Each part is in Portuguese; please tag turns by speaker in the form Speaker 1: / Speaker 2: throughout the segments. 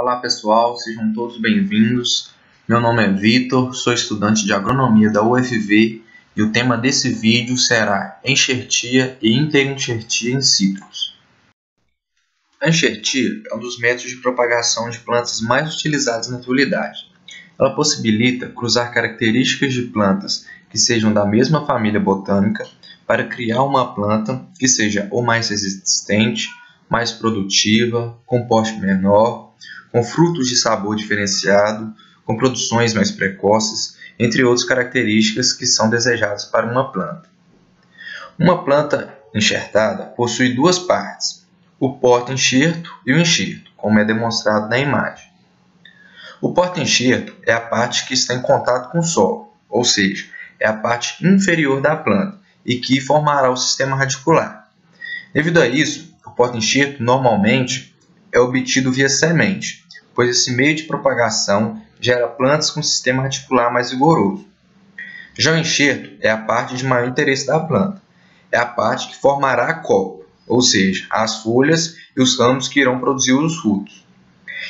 Speaker 1: Olá pessoal, sejam todos bem-vindos. Meu nome é Vitor, sou estudante de agronomia da UFV e o tema desse vídeo será enxertia e interenxertia em citros. A enxertia é um dos métodos de propagação de plantas mais utilizados na atualidade. Ela possibilita cruzar características de plantas que sejam da mesma família botânica para criar uma planta que seja ou mais resistente, mais produtiva, com porte menor, com frutos de sabor diferenciado, com produções mais precoces, entre outras características que são desejadas para uma planta. Uma planta enxertada possui duas partes, o porta-enxerto e o enxerto, como é demonstrado na imagem. O porta-enxerto é a parte que está em contato com o solo, ou seja, é a parte inferior da planta e que formará o sistema radicular. Devido a isso, o porta-enxerto normalmente é obtido via semente, pois esse meio de propagação gera plantas com sistema radicular mais vigoroso. Já o enxerto é a parte de maior interesse da planta. É a parte que formará a copa, ou seja, as folhas e os ramos que irão produzir os frutos.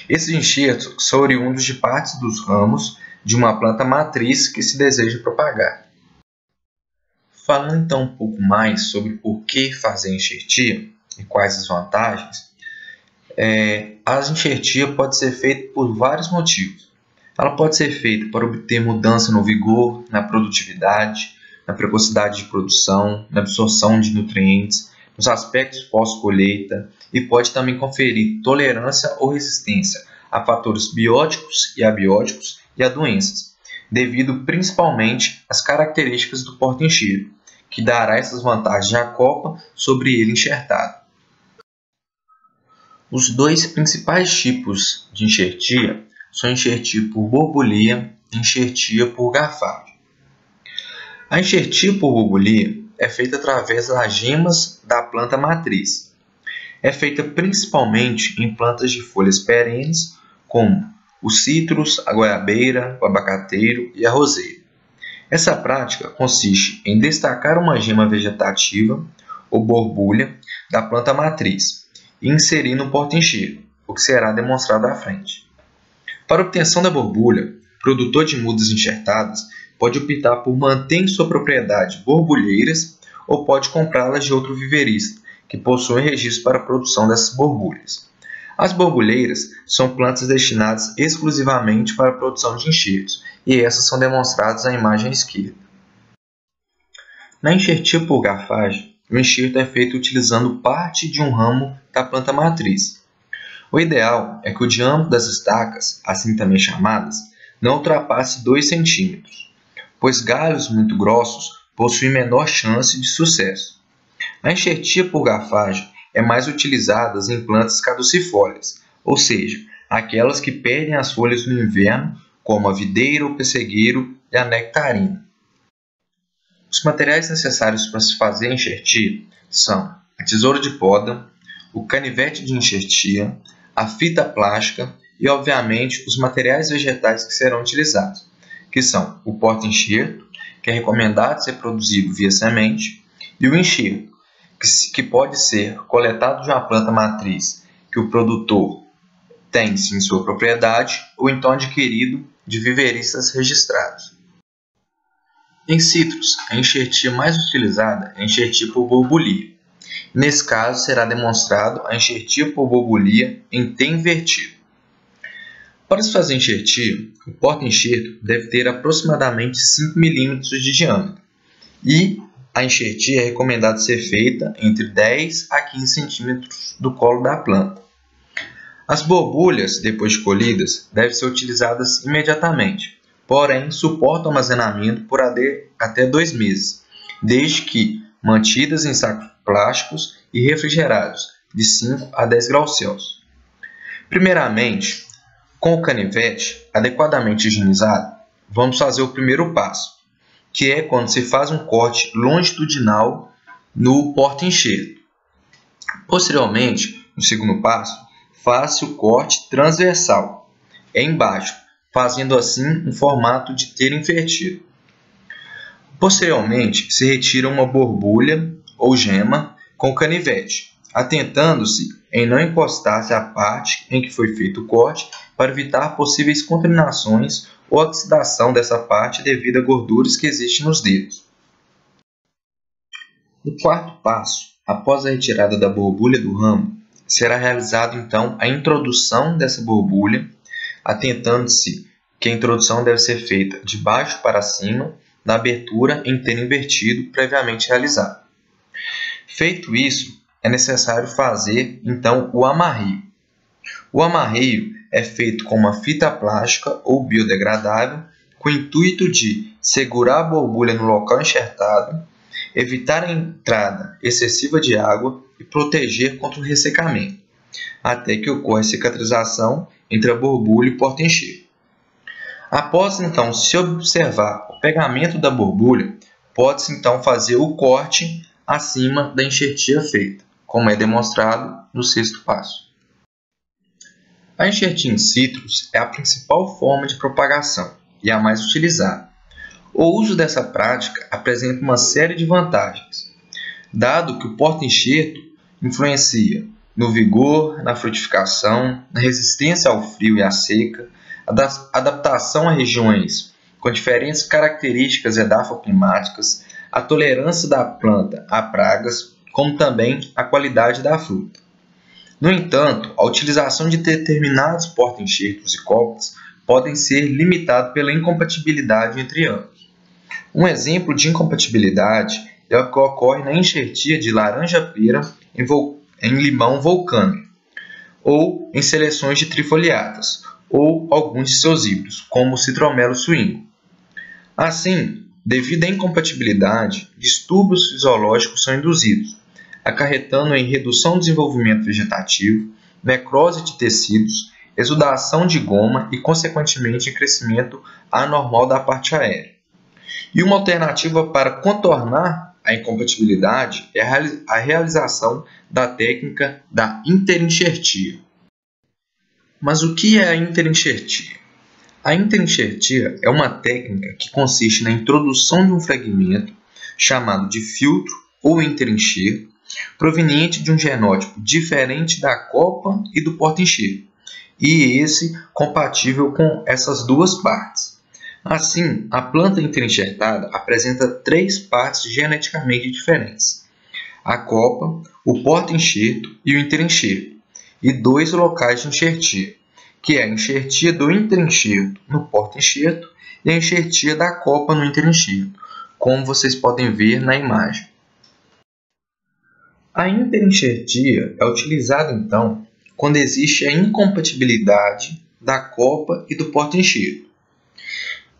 Speaker 1: Esses enxertos são oriundos de partes dos ramos de uma planta matriz que se deseja propagar. Falando então um pouco mais sobre por que fazer enxertia e quais as vantagens, a enxertia pode ser feita por vários motivos. Ela pode ser feita para obter mudança no vigor, na produtividade, na precocidade de produção, na absorção de nutrientes, nos aspectos pós-colheita e pode também conferir tolerância ou resistência a fatores bióticos e abióticos e a doenças, devido principalmente às características do porta-enxerto, que dará essas vantagens à copa sobre ele enxertado. Os dois principais tipos de enxertia são a enxertia por borbulia e enxertia por garfagem. A enxertia por borbulia é feita através das gemas da planta matriz. É feita principalmente em plantas de folhas perenes, como os citros, a goiabeira, o abacateiro e a roseira. Essa prática consiste em destacar uma gema vegetativa, ou borbulha, da planta matriz e inserir no porta-enxerto, o que será demonstrado à frente. Para obtenção da borbulha, o produtor de mudas enxertadas pode optar por manter em sua propriedade borbulheiras ou pode comprá-las de outro viveirista, que possui registro para a produção dessas borbulhas. As borbulheiras são plantas destinadas exclusivamente para a produção de enxertos, e essas são demonstradas na imagem à esquerda. Na enxertia por garfagem, o enxerto é feito utilizando parte de um ramo da planta matriz. O ideal é que o diâmetro das estacas, assim também chamadas, não ultrapasse 2 cm, pois galhos muito grossos possuem menor chance de sucesso. A enxertia por garfagem é mais utilizada em plantas caducifólias, ou seja, aquelas que perdem as folhas no inverno, como a videira, o pessegueiro e a nectarina. Os materiais necessários para se fazer a enxertia são a tesoura de poda, o canivete de enxertia, a fita plástica e, obviamente, os materiais vegetais que serão utilizados, que são o porta-enxerto, que é recomendado ser produzido via semente, e o enxerto, que pode ser coletado de uma planta matriz que o produtor tem em sua propriedade ou então adquirido de viveiristas registrados. Em citros, a enxertia mais utilizada é a enxertia por borbulia. Nesse caso, será demonstrado a enxertia por borbulia em T invertido. Para se fazer enxertia, o porta-enxerto deve ter aproximadamente 5 mm de diâmetro e a enxertia é recomendado ser feita entre 10 a 15 cm do colo da planta. As borbulhas, depois de colhidas, devem ser utilizadas imediatamente, porém suportam armazenamento por até 2 meses, desde que mantidas em sacos plásticos e refrigerados de 5 a 10 graus Celsius. Primeiramente, com o canivete adequadamente higienizado, vamos fazer o primeiro passo, que é quando se faz um corte longitudinal no porta-enxerto. Posteriormente, no segundo passo, faz-se o corte transversal, embaixo, fazendo assim um formato de T invertido. Posteriormente, se retira uma borbulha ou gema com o canivete, atentando-se em não encostar-se à parte em que foi feito o corte para evitar possíveis contaminações ou oxidação dessa parte devido a gorduras que existem nos dedos. No quarto passo, após a retirada da borbulha do ramo, será realizado então a introdução dessa borbulha, atentando-se que a introdução deve ser feita de baixo para cima, na abertura em T invertido previamente realizado. Feito isso, é necessário fazer então o amarreio. O amarreio é feito com uma fita plástica ou biodegradável com o intuito de segurar a borbulha no local enxertado, evitar a entrada excessiva de água e proteger contra o ressecamento, até que ocorra a cicatrização entre a borbulha e o porta-enxerto. Após então se observar o pegamento da borbulha, pode-se então fazer o corte acima da enxertia feita, como é demonstrado no sexto passo. A enxertia in situ é a principal forma de propagação e a mais utilizada. O uso dessa prática apresenta uma série de vantagens, dado que o porta-enxerto influencia no vigor, na frutificação, na resistência ao frio e à seca, a adaptação a regiões com diferentes características edafoclimáticas, a tolerância da planta a pragas, como também a qualidade da fruta. No entanto, a utilização de determinados porta-enxertos e copos podem ser limitados pela incompatibilidade entre ambos. Um exemplo de incompatibilidade é o que ocorre na enxertia de laranja-pera em limão vulcânico, ou em seleções de trifoliatas, ou alguns de seus híbridos, como o citromelo suíno. Assim, devido à incompatibilidade, distúrbios fisiológicos são induzidos, acarretando em redução do desenvolvimento vegetativo, necrose de tecidos, exudação de goma e, consequentemente, crescimento anormal da parte aérea. E uma alternativa para contornar a incompatibilidade é a realização da técnica da interenxertia. Mas o que é a interenxertia? A interenxertia é uma técnica que consiste na introdução de um fragmento chamado de filtro ou interenxerto, proveniente de um genótipo diferente da copa e do porta-enxerto, e esse compatível com essas duas partes. Assim, a planta interenxertada apresenta três partes geneticamente diferentes: a copa, o porta-enxerto e o interenxerto, e dois locais de enxertia, que é a enxertia do interenxerto no porta-enxerto e a enxertia da copa no interenxerto, como vocês podem ver na imagem. A interenxertia é utilizada então quando existe a incompatibilidade da copa e do porta-enxerto,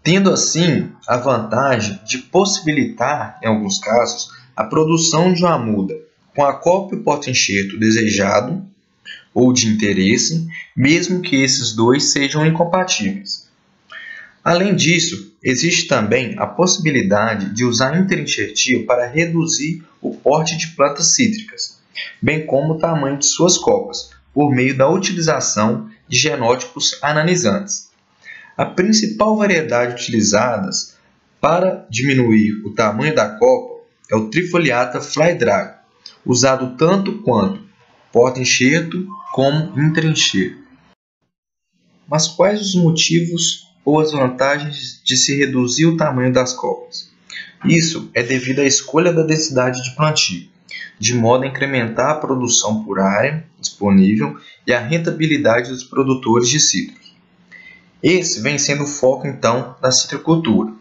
Speaker 1: tendo assim a vantagem de possibilitar, em alguns casos, a produção de uma muda com a copa e o porta-enxerto desejado ou de interesse, mesmo que esses dois sejam incompatíveis. Além disso, existe também a possibilidade de usar a interenxertia para reduzir o porte de plantas cítricas, bem como o tamanho de suas copas, por meio da utilização de genótipos ananizantes. A principal variedade utilizada para diminuir o tamanho da copa é o Trifoliata flydrago, usado tanto quanto porta-enxerto como interenxerto. Mas quais os motivos ou as vantagens de se reduzir o tamanho das copas? Isso é devido à escolha da densidade de plantio, de modo a incrementar a produção por área disponível e a rentabilidade dos produtores de citros. Esse vem sendo o foco então da citricultura.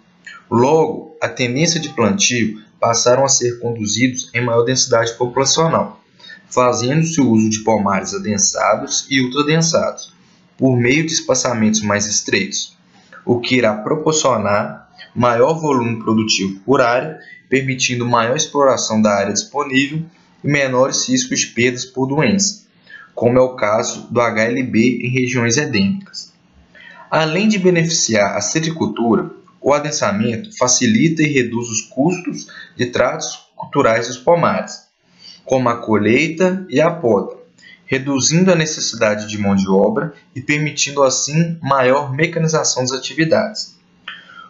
Speaker 1: Logo, a tendência de plantio passaram a ser conduzidos em maior densidade populacional, fazendo-se o uso de pomares adensados e ultradensados, por meio de espaçamentos mais estreitos, o que irá proporcionar maior volume produtivo por área, permitindo maior exploração da área disponível e menores riscos de perdas por doença, como é o caso do HLB em regiões endêmicas. Além de beneficiar a citricultura, o adensamento facilita e reduz os custos de tratos culturais dos pomares, como a colheita e a poda, reduzindo a necessidade de mão de obra e permitindo assim maior mecanização das atividades.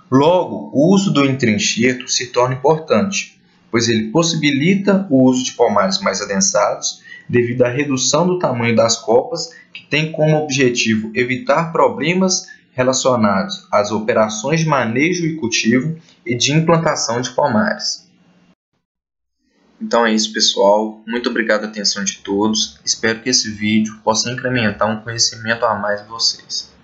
Speaker 1: Logo, o uso do interenxerto se torna importante, pois ele possibilita o uso de pomares mais adensados, devido à redução do tamanho das copas, que tem como objetivo evitar problemas relacionados às operações de manejo e cultivo e de implantação de pomares. Então é isso, pessoal. Muito obrigado pela atenção de todos. Espero que esse vídeo possa incrementar um conhecimento a mais de vocês.